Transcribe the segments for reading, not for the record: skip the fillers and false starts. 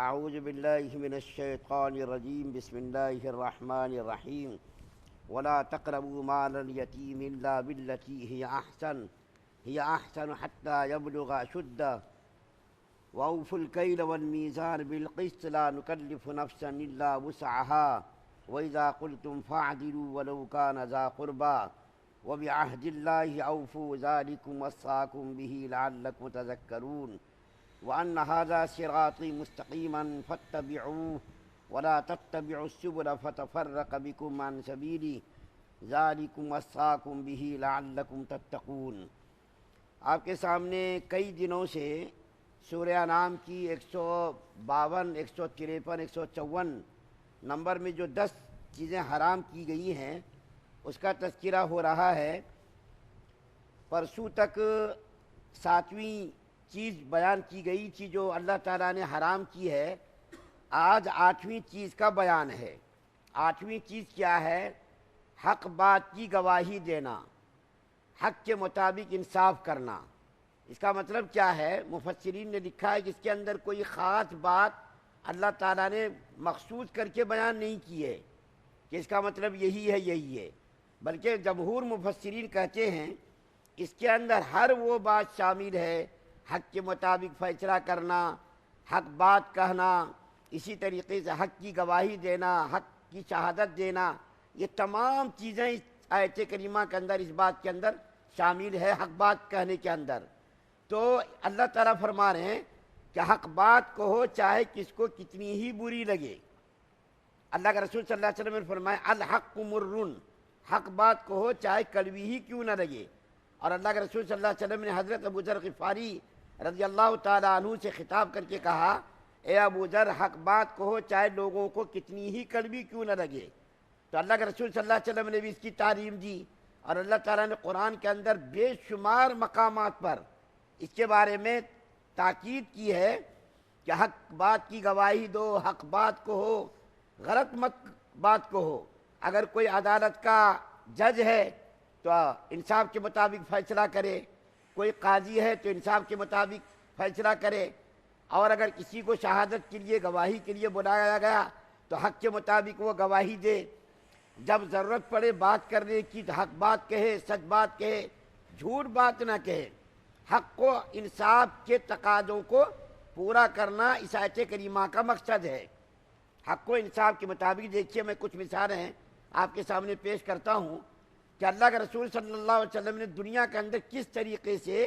اعوذ باللہ من الشیطان الرجیم بسم اللہ الرحمن الرحیم ولا تقربوا مال الیتیم الا بالتی هي احسن حتى يبلغ اشدہ واوفوا الکیل والمیزان بالقسط لا نکلف نفسا الا وسعها واذا قلتم فاعدلوا ولو كان ذا قربى وبعهد الله اوفوا ذلكم وصاكم به لعلكم تذكرون وأن هذا صراطي مستقيما فاتبعوه ولا تتبعوا السبل فتفرق بكم عن سبيله ذلكم وصاكم به لعلكم تتقون۔ آپ کے سامنے کئی دنوں سے سورہ انعام کی 152 153 154 نمبر میں جو 10 چیزیں حرام کی گئی ہیں اس کا تذکرہ ہو رہا ہے۔ پرسوں تک 7ویں چیز بیان کی گئی تھی جو اللہ تعالیٰ نے حرام کی ہے۔ آج 8ویں چیز کا بیان ہے۔ 8ویں چیز کیا ہے؟ حق بات کی گواہی دینا، حق کے مطابق انصاف کرنا۔ اس کا مطلب کیا ہے؟ مفسرین نے لکھا ہے کہ اس کے اندر کوئی خاص بات اللہ تعالیٰ نے مخصوص کر کے بیان نہیں کی ہے کہ اس کا مطلب یہی ہے، بلکہ جمہور مفسرین کہتے ہیں اس کے اندر ہر وہ بات شامل ہے، حق کے مطابق فیصلہ کرنا، حق بات کہنا، اسی طریقے سے حق کی گواہی دینا، حق کی شہادت دینا، یہ تمام چیزیں اس آیت کریمہ کے اندر، اس بات کے اندر شامل ہے، حق بات کہنے کے اندر۔ تو اللہ تعالیٰ فرما رہے ہیں کہ حق بات کہو چاہے کس کو کتنی ہی بری لگے۔ اللہ کے رسول صلی اللہ علیہ وسلم نے فرمایا الحق مرن، حق بات کہو چاہے کڑوی ہی کیوں نہ لگے۔ اور اللہ کے رسول صلی اللہ علیہ وسلم نے حضرت ابو ذر غفاری رضی اللہ تعالیٰ عنہ سے خطاب کر کے کہا اے ابو ذر، حق بات کہو چاہے لوگوں کو کتنی ہی کڑوی کیوں نہ لگے۔ تو اللہ کے رسول صلی اللہ علیہ وسلم نے بھی اس کی تعلیم دی، اور اللہ تعالیٰ نے قرآن کے اندر بے شمار مقامات پر اس کے بارے میں تاکید کی ہے کہ حق بات کی گواہی دو، حق بات کہو، غلط مت بات کہو۔ اگر کوئی عدالت کا جج ہے تو انصاف کے مطابق فیصلہ کرے، کوئی قاضی ہے تو انصاف کے مطابق فیصلہ کرے، اور اگر کسی کو شہادت کے لیے، گواہی کے لیے بلایا گیا تو حق کے مطابق وہ گواہی دے۔ جب ضرورت پڑے بات کرنے کی تو حق بات کہے، سچ بات کہے، جھوٹ بات نہ کہے۔ حق کو، انصاف کے تقاضوں کو پورا کرنا اس آیت کریمہ کا مقصد ہے۔ حق کو انصاف کے مطابق دیکھیے، میں کچھ مثالیں آپ کے سامنے پیش کرتا ہوں کہ اللہ کے رسول صلی اللہ علیہ وسلم نے دنیا کے اندر کس طریقے سے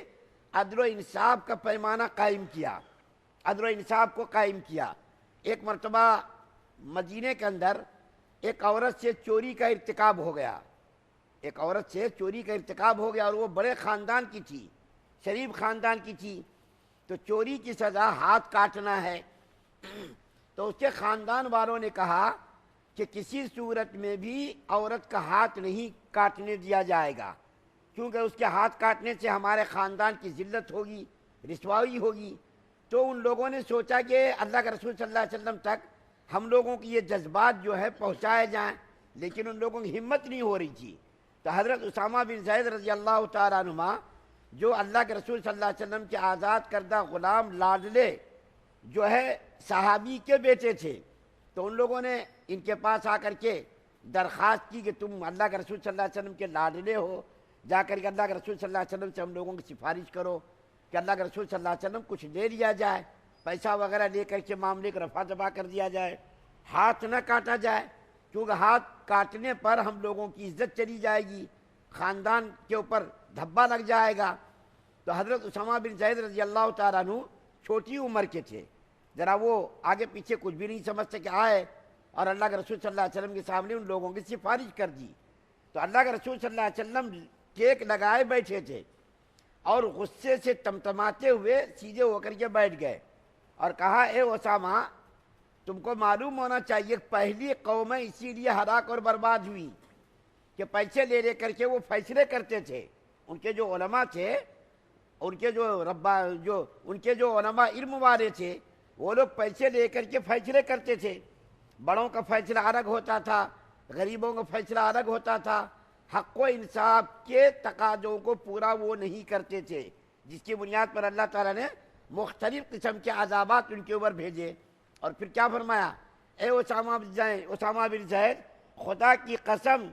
عدل و انصاف کا پیمانہ قائم کیا، عدل و انصاف کو قائم کیا۔ ایک مرتبہ مدینے کے اندر ایک عورت سے چوری کا ارتکاب ہو گیا، ایک عورت سے چوری کا ارتکاب ہو گیا، اور وہ بڑے خاندان کی تھی، شریف خاندان کی تھی۔ تو چوری کی سزا ہاتھ کاٹنا ہے۔ تو اس کے خاندان والوں نے کہا کہ کسی صورت میں بھی عورت کا ہاتھ نہیں کاٹنے دیا جائے گا، کیونکہ اس کے ہاتھ کاٹنے سے ہمارے خاندان کی ذلت ہوگی، رسوائی ہوگی۔ تو ان لوگوں نے سوچا کہ اللہ کے رسول صلی اللہ علیہ وسلم تک ہم لوگوں کی یہ جذبات جو ہے پہنچائے جائیں، لیکن ان لوگوں کی ہمت نہیں ہو رہی تھی۔ تو حضرت اسامہ بن زید رضی اللہ تعالیٰ عنہما، جو اللہ کے رسول صلی اللہ علیہ وسلم کے آزاد کردہ غلام لاڈلے جو ہے صحابی کے بیٹے تھے، تو ان لوگوں نے ان کے پاس آ کر کے درخواست کی کہ تم اللہ کے رسول صلی اللہ علیہ وسلم کے لاڈلے ہو، جا کر کے اللہ کے رسول صلی اللہ علیہ وسلم سے ہم لوگوں کی سفارش کرو کہ اللہ کے رسول صلی اللہ علیہ وسلم کچھ دے لیا جائے، پیسہ وغیرہ لے کر کے معاملے کو رفع دفع کر دیا جائے، ہاتھ نہ کاٹا جائے، کیونکہ ہاتھ کاٹنے پر ہم لوگوں کی عزت چلی جائے گی، خاندان کے اوپر دھبا لگ جائے گا۔ تو حضرت اسامہ بن زید رضی اللہ تعالیٰ عنہ چھوٹی عمر کے تھے، ذرا وہ آگے پیچھے کچھ بھی نہیں سمجھ سکے، آئے اور اللہ کے رسول صلی اللہ علیہ وسلم کے سامنے ان لوگوں کی سفارش کر دی۔ تو اللہ کے رسول صلی اللہ علیہ وسلم کیک لگائے بیٹھے تھے، اور غصے سے تمتماتے ہوئے سیدھے ہو کر کے بیٹھ گئے اور کہا اے اسامہ، تم کو معلوم ہونا چاہیے پہلی قومیں اسی لیے ہلاک اور برباد ہوئی کہ پیسے لے لے کر کے وہ فیصلے کرتے تھے۔ ان کے جو علماء تھے، ان کے جو علماء علم والے تھے، وہ لوگ پیسے لے کر کے فیصلے کرتے تھے۔ بڑوں کا فیصلہ الگ ہوتا تھا، غریبوں کا فیصلہ الگ ہوتا تھا۔ حق و انصاف کے تقاضوں کو پورا وہ نہیں کرتے تھے، جس کی بنیاد پر اللہ تعالیٰ نے مختلف قسم کے عذابات ان کے اوپر بھیجے۔ اور پھر کیا فرمایا، اے اسامہ بن زید، خدا کی قسم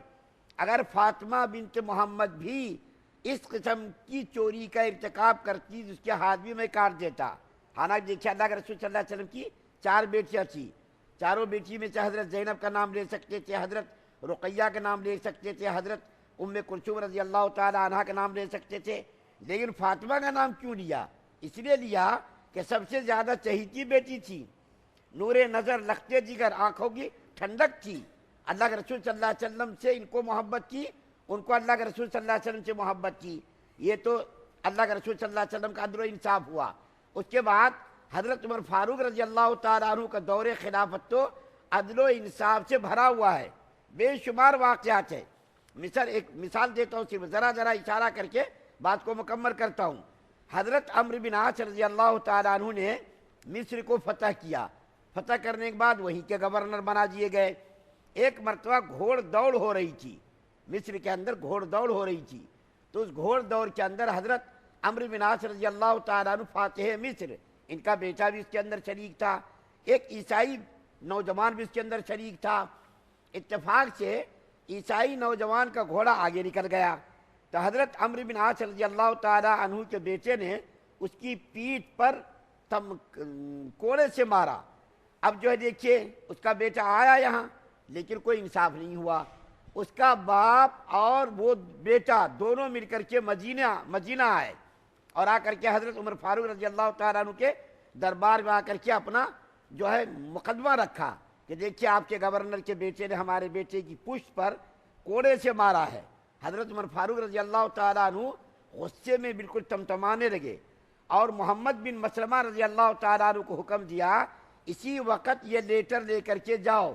اگر فاطمہ بنت محمد بھی اس قسم کی چوری کا ارتکاب کرتی تو اس کے ہاتھ بھی میں کاٹ دیتا۔ حالانکہ دیکھیے اللہ کے رسول صلی اللہ علیہ وسلم کی 4 بیٹیاں تھیں، چاروں بیٹی میں سے حضرت زینب کا نام لے سکتے تھے، حضرت رقیہ کا نام لے سکتے تھے، حضرت کلثوم رضی اللہ تعالی عنہا کا نام لے سکتے تھے، لیکن فاطمہ کا نام کیوں لیا؟ اس لیے لیا کہ سب سے زیادہ چہیتی بیٹی تھی، نور نظر، لختے جگر، آنکھوں کی ٹھنڈک تھی۔ اللہ کے رسول صلی اللہ علیہ وسلم سے ان کو محبت تھی، ان کو اللہ کے رسول صلی اللہ علیہ وسلم سے محبت تھی۔ یہ تو اللہ کے رسول صلی اللہ علیہ وسلم کا عدل و انصاف ہوا۔ اس کے بعد حضرت عمر فاروق رضی اللہ تعالیٰ عنہ کا دور خلافت تو عدل و انصاف سے بھرا ہوا ہے، بے شمار واقعات ہیں۔ ایک مثال دیتا ہوں، صرف ذرا اشارہ کر کے بات کو مکمل کرتا ہوں۔ حضرت عمرو بن عاص رضی اللہ تعالیٰ عنہ نے مصر کو فتح کیا، فتح کرنے کے بعد وہیں کے گورنر بنا دیے گئے۔ ایک مرتبہ گھوڑ دوڑ ہو رہی تھی، مصر کے اندر گھوڑ دوڑ ہو رہی تھی، تو اس گھوڑ دوڑ کے اندر حضرت عمرو بن عاص رضی اللہ تعالیٰ عنہ فاتح مصر، ان کا بیٹا بھی اس کے اندر شریک تھا، ایک عیسائی نوجوان بھی اس کے اندر شریک تھا۔ اتفاق سے عیسائی نوجوان کا گھوڑا آگے نکل گیا تو حضرت عمرو بن عاص رضی اللہ تعالیٰ عنہ کے بیٹے نے اس کی پیٹھ پر کوڑے سے مارا۔ اب جو ہے دیکھیے اس کا بیٹا آیا یہاں، لیکن کوئی انصاف نہیں ہوا۔ اس کا باپ اور وہ بیٹا دونوں مل کر کے مدینہ آئے اور آ کر کے حضرت عمر فاروق رضی اللہ تعالیٰ عنہ کے دربار میں آ کر کے اپنا جو ہے مقدمہ رکھا کہ دیکھیے آپ کے گورنر کے بیٹے نے ہمارے بیٹے کی پشت پر کوڑے سے مارا ہے۔ حضرت عمر فاروق رضی اللہ تعالیٰ عنہ غصے میں بالکل تمتمانے لگے اور محمد بن مسلمہ رضی اللہ تعالیٰ عنہ کو حکم دیا، اسی وقت یہ لیٹر لے کر کے جاؤ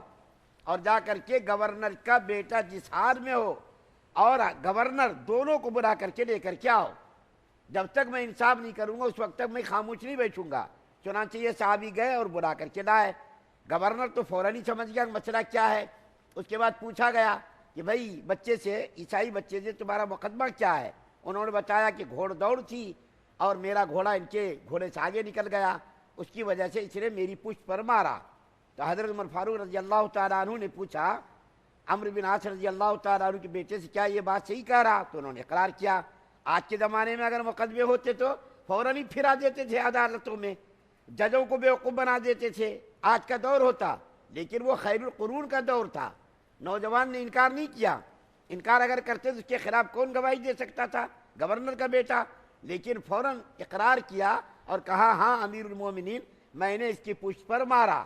اور جا کر کے گورنر کا بیٹا جس حال میں ہو اور گورنر دونوں کو بلا کر کے لے کر کے آؤ۔ جب تک میں انصاف نہیں کروں گا اس وقت تک میں خاموش نہیں بیٹھوں گا۔ چنانچہ یہ صحابی گئے اور بلا کر کے لائے۔ گورنر تو فوراً ہی سمجھ گیا کہ مسئلہ کیا ہے۔ اس کے بعد پوچھا گیا کہ بھائی بچے سے، عیسائی بچے سے تمہارا مقدمہ کیا ہے؟ انہوں نے بتایا کہ گھوڑ دوڑ تھی اور میرا گھوڑا ان کے گھوڑے سے آگے نکل گیا، اس کی وجہ سے اس نے میری پشت پر مارا۔ تو حضرت عمر فاروق رضی اللہ تعالیٰ عنہ نے پوچھا عمرو بن عاص رضی اللہ تعالیٰ عنہ کے بیٹے سے، کیا یہ بات صحیح کہہ رہا؟ تو انہوں نے اقرار کیا۔ آج کے زمانے میں اگر مقدمے ہوتے تو فوراً ہی پھرا دیتے تھے عدالتوں میں، ججوں کو بیوقوف بنا دیتے تھے۔ آج کا دور ہوتا، لیکن وہ خیر القرون کا دور تھا۔ نوجوان نے انکار نہیں کیا، انکار اگر کرتے تو اس کے خلاف کون گواہی دے سکتا تھا؟ گورنر کا بیٹا۔ لیکن فوراً اقرار کیا اور کہا ہاں امیر المومنین میں نے اس کی پشت پر مارا۔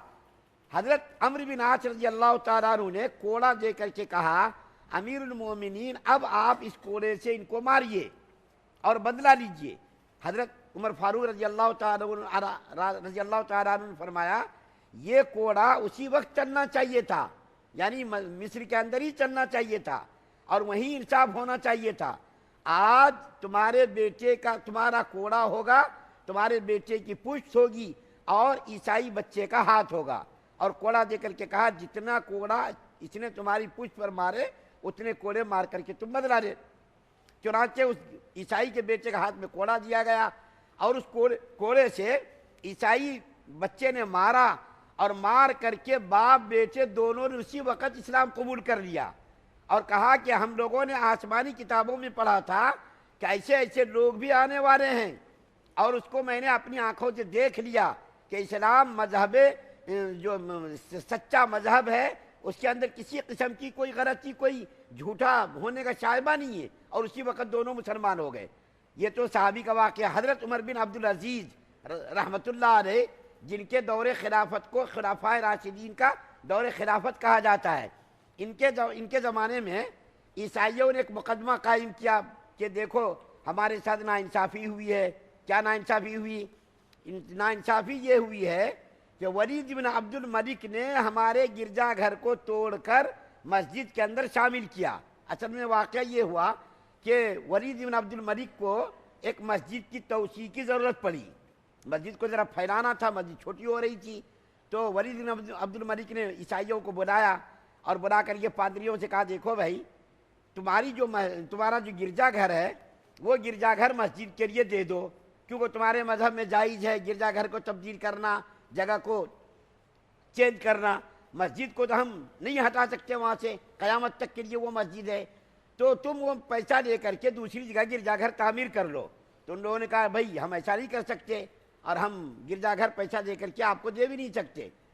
حضرت عمرو بن عاص رضی اللہ تعالیٰ عنہ نے کوڑا دے کر کے کہا امیر المومنین اب آپ اس کوڑے سے ان کو ماریے اور بدلہ لیجئے۔ حضرت عمر فاروق رضی اللہ تعالیٰ عنہ نے فرمایا یہ کوڑا اسی وقت چلنا چاہیے تھا، یعنی مصر کے اندر ہی چلنا چاہیے تھا اور وہیں انصاف ہونا چاہیے تھا۔ آج تمہارے بیٹے کا تمہارا کوڑا ہوگا، تمہارے بیٹے کی پشت ہوگی اور عیسائی بچے کا ہاتھ ہوگا۔ اور کوڑا دے کر کے کہا جتنا کوڑا اس نے تمہاری پشت پر مارے اتنے کوڑے مار کر کے تم بدلا لے۔ چنانچہ اس عیسائی کے بیٹے کا ہاتھ میں کوڑا دیا گیا اور اس کوڑے سے عیسائی بچے نے مارا اور مار کر کے باپ بیٹے دونوں نے اسی وقت اسلام قبول کر لیا اور کہا کہ ہم لوگوں نے آسمانی کتابوں میں پڑھا تھا کہ ایسے ایسے لوگ بھی آنے والے ہیں اور اس کو میں نے اپنی آنکھوں سے دیکھ لیا کہ اسلام مذہب جو سچا مذہب ہے اس کے اندر کسی قسم کی کوئی غلطی، کوئی جھوٹا ہونے کا شائبہ نہیں ہے، اور اسی وقت دونوں مسلمان ہو گئے۔ یہ تو صحابی کا واقعہ۔ حضرت عمر بن عبدالعزیز رحمۃ اللہ علیہ جن کے دور خلافت کو خلفائے راشدین کا دور خلافت کہا جاتا ہے، ان کے زمانے میں عیسائیوں نے ایک مقدمہ قائم کیا کہ دیکھو ہمارے ساتھ ناانصافی ہوئی ہے۔ کیا ناانصافی ہوئی؟ ناانصافی یہ ہوئی ہے کہ ولید بن عبد الملک نے ہمارے گرجا گھر کو توڑ کر مسجد کے اندر شامل کیا۔ اصل میں واقعہ یہ ہوا کہ ولید بن عبد الملک کو ایک مسجد کی توسیع کی ضرورت پڑی، مسجد کو ذرا پھیلانا تھا، مسجد چھوٹی ہو رہی تھی، تو ولید بن عبد الملک نے عیسائیوں کو بلایا اور بلا کر یہ پادریوں سے کہا دیکھو بھائی تمہارا جو گرجا گھر ہے وہ گرجا گھر مسجد کے لیے دے دو، کیونکہ تمہارے مذہب میں جائز ہے گرجا گھر کو تبدیل کرنا، جگہ کو چینج کرنا. مسجد کو تو ہم نہیں ہٹا سکتے وہاں سے، قیامت تک کے لیے وہ مسجد ہے. تو تم وہ پیسہ لے کر کے دوسری جگہ گرجا گھر تعمیر کر لو. تو ان لوگوں نے کہا بھائی ہم ایسا نہیں کر سکتے، اور ہم گرجا گھر پیسہ دے کر کے آپ کو دے بھی نہیں سکتے.